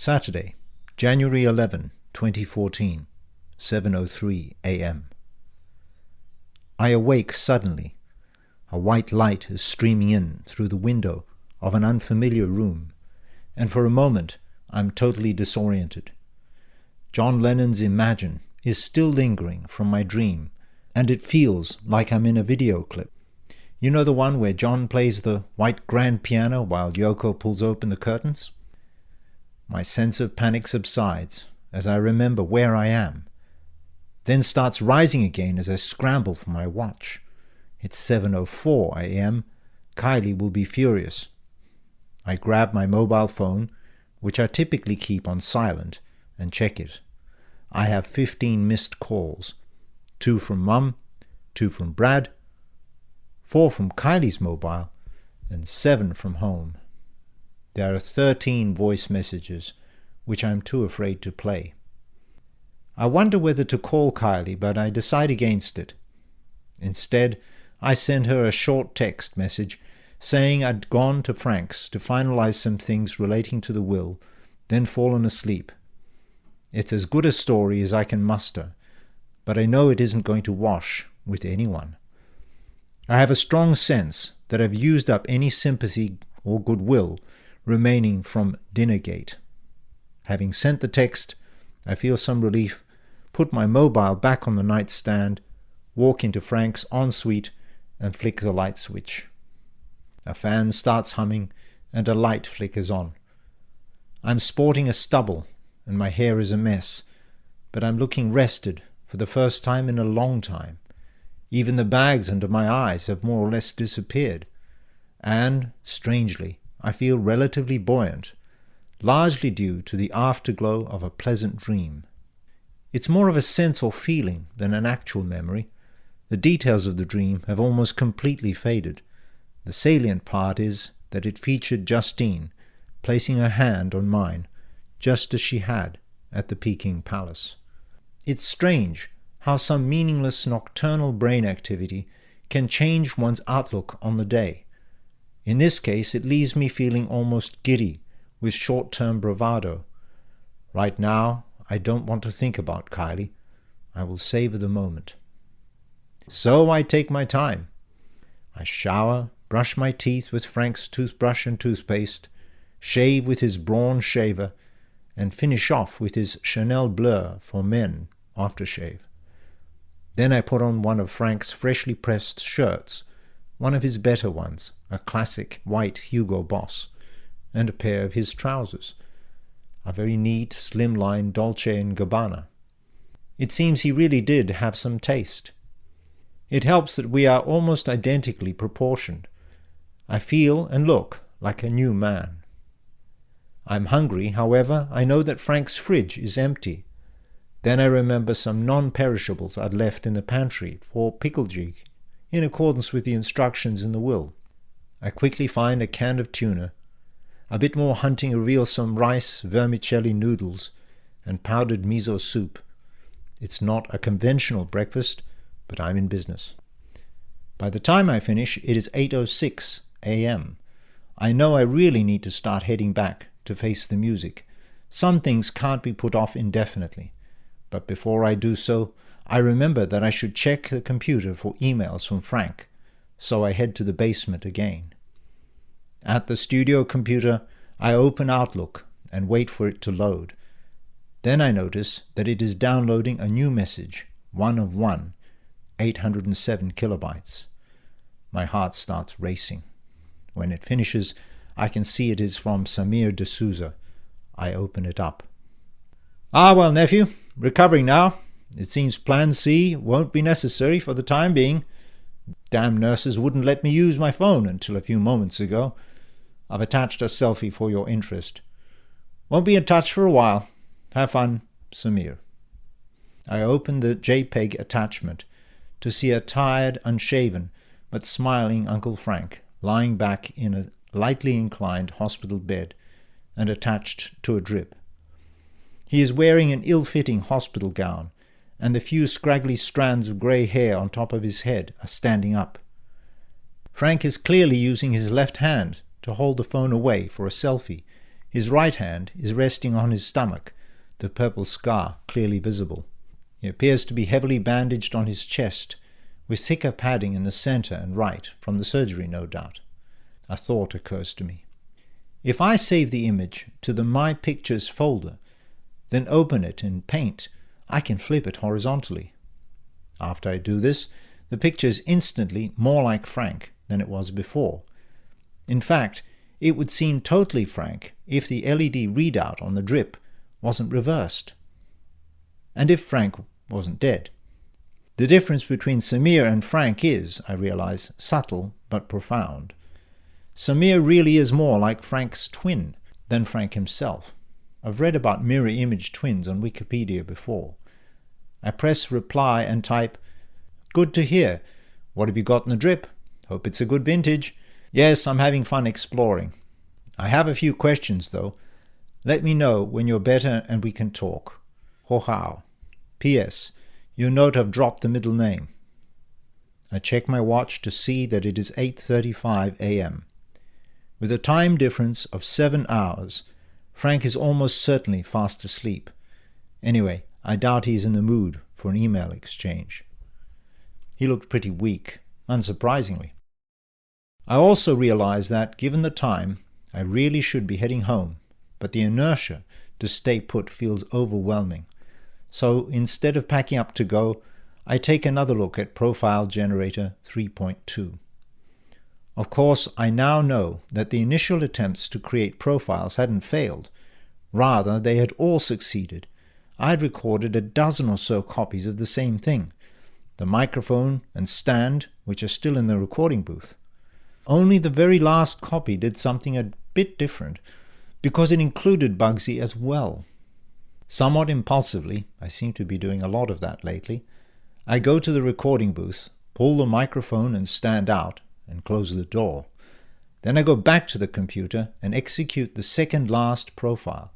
Saturday, January 11, 2014, 7:03 a.m. I awake suddenly. A white light is streaming in through the window of an unfamiliar room, and for a moment I'm totally disoriented. John Lennon's Imagine is still lingering from my dream, and it feels like I'm in a video clip. You know the one where John plays the white grand piano while Yoko pulls open the curtains? My sense of panic subsides as I remember where I am, then starts rising again as I scramble for my watch. It's 7:04 a.m. Kylie will be furious. I grab my mobile phone, which I typically keep on silent, and check it. I have 15 missed calls. 2 from Mum, 2 from Brad, 4 from Kylie's mobile, and 7 from home. There are 13 voice messages, which I'm too afraid to play. I wonder whether to call Kylie, but I decide against it. Instead, I send her a short text message saying I'd gone to Frank's to finalize some things relating to the will, then fallen asleep. It's as good a story as I can muster, but I know it isn't going to wash with anyone. I have a strong sense that I've used up any sympathy or goodwill remaining from Dinnergate. Having sent the text, I feel some relief, put my mobile back on the nightstand, walk into Frank's ensuite, and flick the light switch. A fan starts humming, and a light flickers on. I'm sporting a stubble, and my hair is a mess, but I'm looking rested for the first time in a long time. Even the bags under my eyes have more or less disappeared, and, strangely, I feel relatively buoyant, largely due to the afterglow of a pleasant dream. It's more of a sense or feeling than an actual memory. The details of the dream have almost completely faded. The salient part is that it featured Justine placing her hand on mine, just as she had at the Peking Palace. It's strange how some meaningless nocturnal brain activity can change one's outlook on the day. In this case, it leaves me feeling almost giddy with short-term bravado. Right now, I don't want to think about Kylie. I will savor the moment. So I take my time. I shower, brush my teeth with Frank's toothbrush and toothpaste, shave with his Braun shaver, and finish off with his Chanel Bleu for Men aftershave. Then I put on one of Frank's freshly pressed shirts, one of his better ones, a classic white Hugo Boss, and a pair of his trousers, a very neat, slimline Dolce & Gabbana. It seems he really did have some taste. It helps that we are almost identically proportioned. I feel and look like a new man. I'm hungry, however. I know that Frank's fridge is empty. Then I remember some non-perishables I'd left in the pantry for pickle jig, in accordance with the instructions in the will. I quickly find a can of tuna. A bit more hunting reveals some rice, vermicelli noodles, and powdered miso soup. It's not a conventional breakfast, but I'm in business. By the time I finish, it is 8:06 a.m. I know I really need to start heading back to face the music. Some things can't be put off indefinitely. But before I do so, I remember that I should check the computer for emails from Frank, so I head to the basement again. At the studio computer, I open Outlook and wait for it to load. Then I notice that it is downloading a new message, 1 of 1, 807 kilobytes. My heart starts racing. When it finishes, I can see it is from Samir D'Souza. I open it up. "Ah, well, nephew, recovering now. It seems Plan C won't be necessary for the time being. Damn nurses wouldn't let me use my phone until a few moments ago. I've attached a selfie for your interest. Won't be in touch for a while. Have fun, Samir." I open the JPEG attachment to see a tired, unshaven, but smiling Uncle Frank lying back in a lightly inclined hospital bed and attached to a drip. He is wearing an ill-fitting hospital gown, and the few scraggly strands of grey hair on top of his head are standing up. Frank is clearly using his left hand to hold the phone away for a selfie His right hand is resting on his stomach, the purple scar clearly visible. He appears to be heavily bandaged on his chest, with thicker padding in the center and right, from the surgery no doubt. A thought occurs to me. If I save the image to the My Pictures folder, then open it in Paint, I can flip it horizontally. After I do this, the picture is instantly more like Frank than it was before. In fact, it would seem totally Frank if the LED readout on the drip wasn't reversed. And if Frank wasn't dead. The difference between Samir and Frank is, I realize, subtle but profound. Samir really is more like Frank's twin than Frank himself. I've read about mirror image twins on Wikipedia before. I press reply and type, "Good to hear. What have you got in the drip? Hope it's a good vintage. Yes, I'm having fun exploring. I have a few questions though. Let me know when you're better and we can talk. Ho hao. P.S. You'll note I've dropped the middle name." I check my watch to see that it is 8:35 a.m. With a time difference of 7 hours, Frank is almost certainly fast asleep. Anyway, I doubt he's in the mood for an email exchange. He looked pretty weak, unsurprisingly. I also realized that, given the time, I really should be heading home, but the inertia to stay put feels overwhelming. So instead of packing up to go, I take another look at Profile Generator 3.2. Of course, I now know that the initial attempts to create profiles hadn't failed. Rather, they had all succeeded. I had recorded a dozen or so copies of the same thing, the microphone and stand, which are still in the recording booth. Only the very last copy did something a bit different, because it included Bugsy as well. Somewhat impulsively, I seem to be doing a lot of that lately, I go to the recording booth, pull the microphone and stand out, and close the door. Then I go back to the computer and execute the second last profile.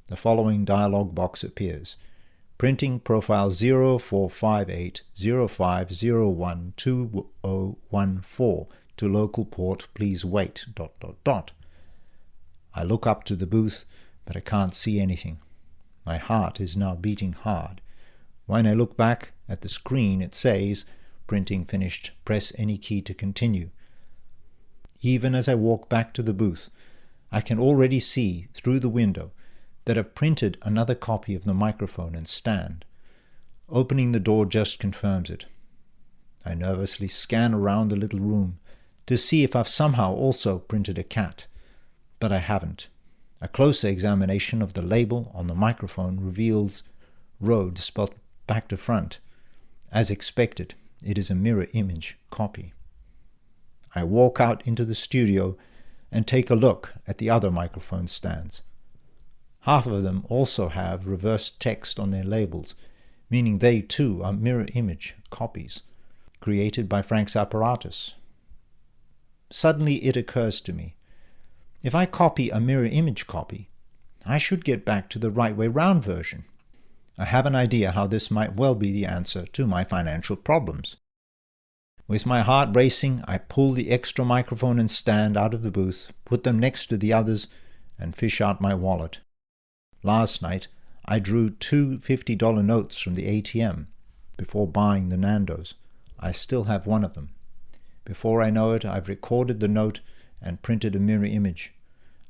The following dialog box appears. Printing profile 045805012014 to local port, please wait, ... I look up to the booth, but I can't see anything. My heart is now beating hard. When I look back at the screen, it says, "Printing finished, press any key to continue." Even as I walk back to the booth, I can already see through the window that I've printed another copy of the microphone and stand. Opening the door just confirms it. I nervously scan around the little room to see if I've somehow also printed a cat, but I haven't. A closer examination of the label on the microphone reveals Rode spelled back to front. As expected, it is a mirror image copy. I walk out into the studio and take a look at the other microphone stands. Half of them also have reversed text on their labels, meaning they too are mirror image copies, created by Frank's apparatus. Suddenly it occurs to me, if I copy a mirror image copy, I should get back to the right way round version. I have an idea how this might well be the answer to my financial problems. With my heart racing, I pull the extra microphone and stand out of the booth, put them next to the others, and fish out my wallet. Last night, I drew 2 $50 notes from the ATM before buying the Nando's. I still have one of them. Before I know it, I've recorded the note and printed a mirror image.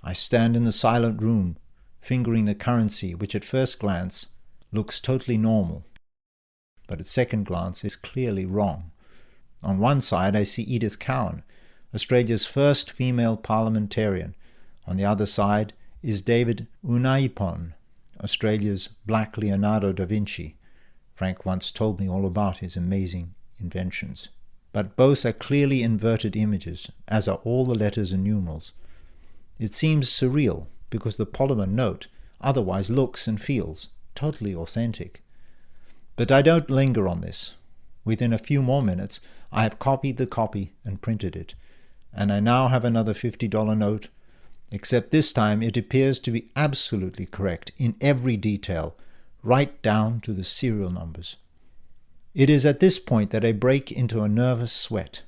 I stand in the silent room, fingering the currency, which at first glance looks totally normal, but at second glance is clearly wrong. On one side I see Edith Cowan, Australia's first female parliamentarian. On the other side is David Unaipon, Australia's Black Leonardo da Vinci. Frank once told me all about his amazing inventions. But both are clearly inverted images, as are all the letters and numerals. It seems surreal, because the polymer note otherwise looks and feels totally authentic. But I don't linger on this. Within a few more minutes, I have copied the copy and printed it, and I now have another $50 note, except this time it appears to be absolutely correct in every detail, right down to the serial numbers. It is at this point that I break into a nervous sweat.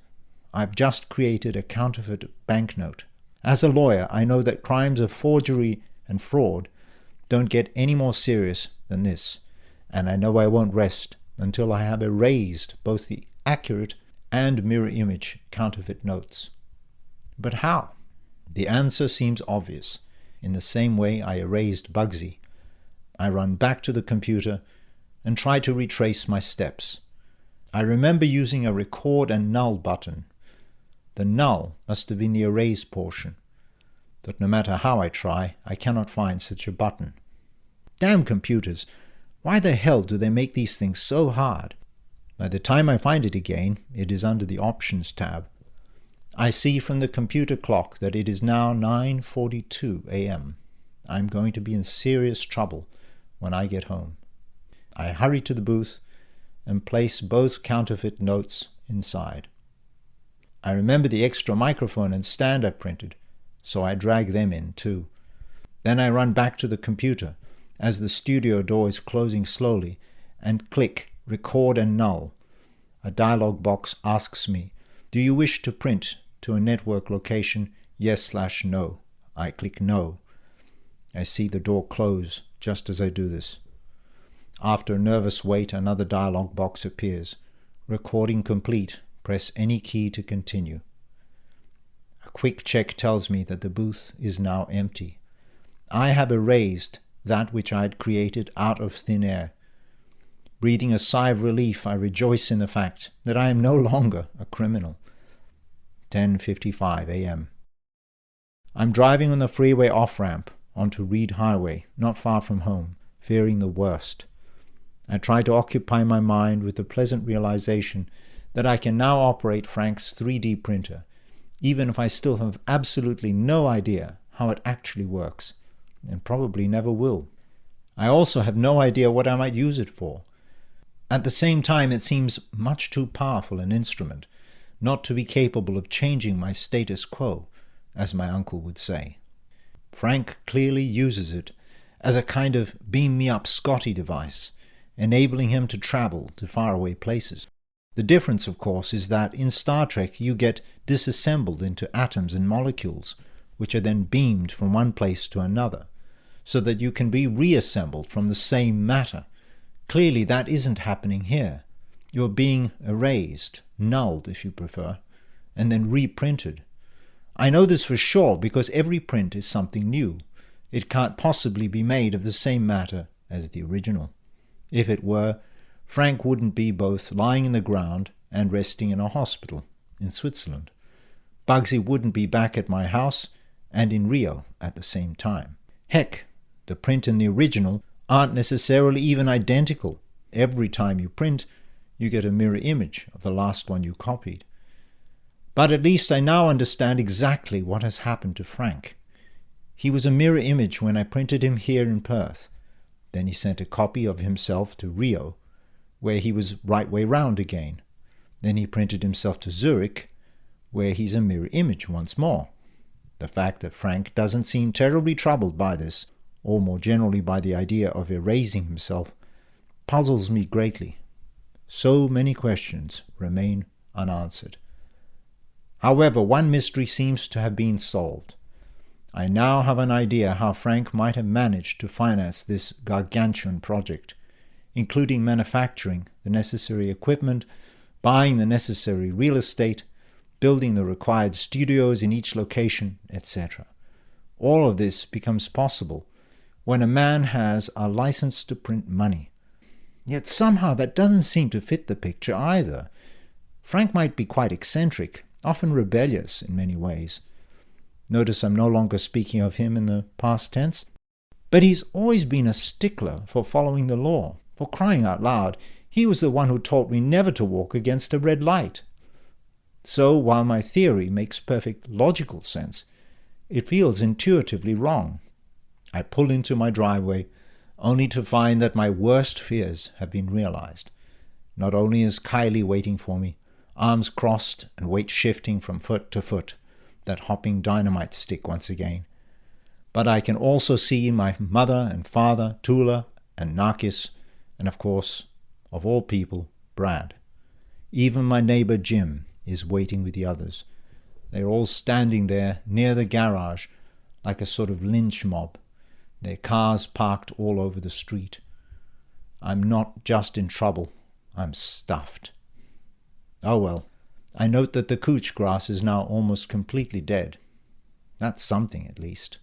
I've just created a counterfeit banknote, As a lawyer, I know that crimes of forgery and fraud don't get any more serious than this, and I know I won't rest until I have erased both the accurate and mirror image counterfeit notes. But how? The answer seems obvious. In the same way I erased Bugsy, I run back to the computer and try to retrace my steps. I remember using a record and null button. The null must have been the erase portion, but no matter how I try, I cannot find such a button. Damn computers! Why the hell do they make these things so hard? By the time I find it again, it is under the Options tab. I see from the computer clock that it is now 9:42 a.m. I'm going to be in serious trouble when I get home. I hurry to the booth and place both counterfeit notes inside. I remember the extra microphone and stand I printed, so I drag them in too. Then I run back to the computer as the studio door is closing slowly and click Record and Null. A dialog box asks me, "Do you wish to print to a network location, yes/no?" I click no. I see the door close just as I do this. After a nervous wait, another dialog box appears. Recording complete. Press any key to continue. A quick check tells me that the booth is now empty. I have erased that which I had created out of thin air. Breathing a sigh of relief, I rejoice in the fact that I am no longer a criminal. 10:55 a.m. I'm driving on the freeway off-ramp onto Reed Highway, not far from home, fearing the worst. I try to occupy my mind with the pleasant realization that I can now operate Frank's 3D printer, even if I still have absolutely no idea how it actually works, and probably never will. I also have no idea what I might use it for. At the same time, it seems much too powerful an instrument not to be capable of changing my status quo, as my uncle would say. Frank clearly uses it as a kind of beam-me-up Scotty device, enabling him to travel to faraway places. The difference, of course, is that in Star Trek you get disassembled into atoms and molecules, which are then beamed from one place to another, so that you can be reassembled from the same matter. Clearly that isn't happening here. You're being erased, nulled if you prefer, and then reprinted. I know this for sure because every print is something new. It can't possibly be made of the same matter as the original. If it were, Frank wouldn't be both lying in the ground and resting in a hospital in Switzerland. Bugsy wouldn't be back at my house and in Rio at the same time. Heck, the print and the original aren't necessarily even identical. Every time you print, you get a mirror image of the last one you copied. But at least I now understand exactly what has happened to Frank. He was a mirror image when I printed him here in Perth. Then he sent a copy of himself to Rio, where he was right way round again. Then he printed himself to Zurich, where he's a mirror image once more. The fact that Frank doesn't seem terribly troubled by this, or more generally by the idea of erasing himself, puzzles me greatly. So many questions remain unanswered. However, one mystery seems to have been solved. I now have an idea how Frank might have managed to finance this gargantuan project, including manufacturing the necessary equipment, buying the necessary real estate, building the required studios in each location, etc. All of this becomes possible when a man has a license to print money. Yet somehow that doesn't seem to fit the picture either. Frank might be quite eccentric, often rebellious in many ways. Notice I'm no longer speaking of him in the past tense. But he's always been a stickler for following the law. For crying out loud, he was the one who taught me never to walk against a red light. So while my theory makes perfect logical sense, it feels intuitively wrong. I pull into my driveway, only to find that my worst fears have been realized. Not only is Kylie waiting for me, arms crossed and weight shifting from foot to foot, that hopping dynamite stick once again, but I can also see my mother and father, Tula and Narkis, and of course, of all people, Brad. Even my neighbor Jim is waiting with the others. They're all standing there near the garage like a sort of lynch mob, their cars parked all over the street. I'm not just in trouble, I'm stuffed. Oh well, I note that the couch grass is now almost completely dead. That's something, at least.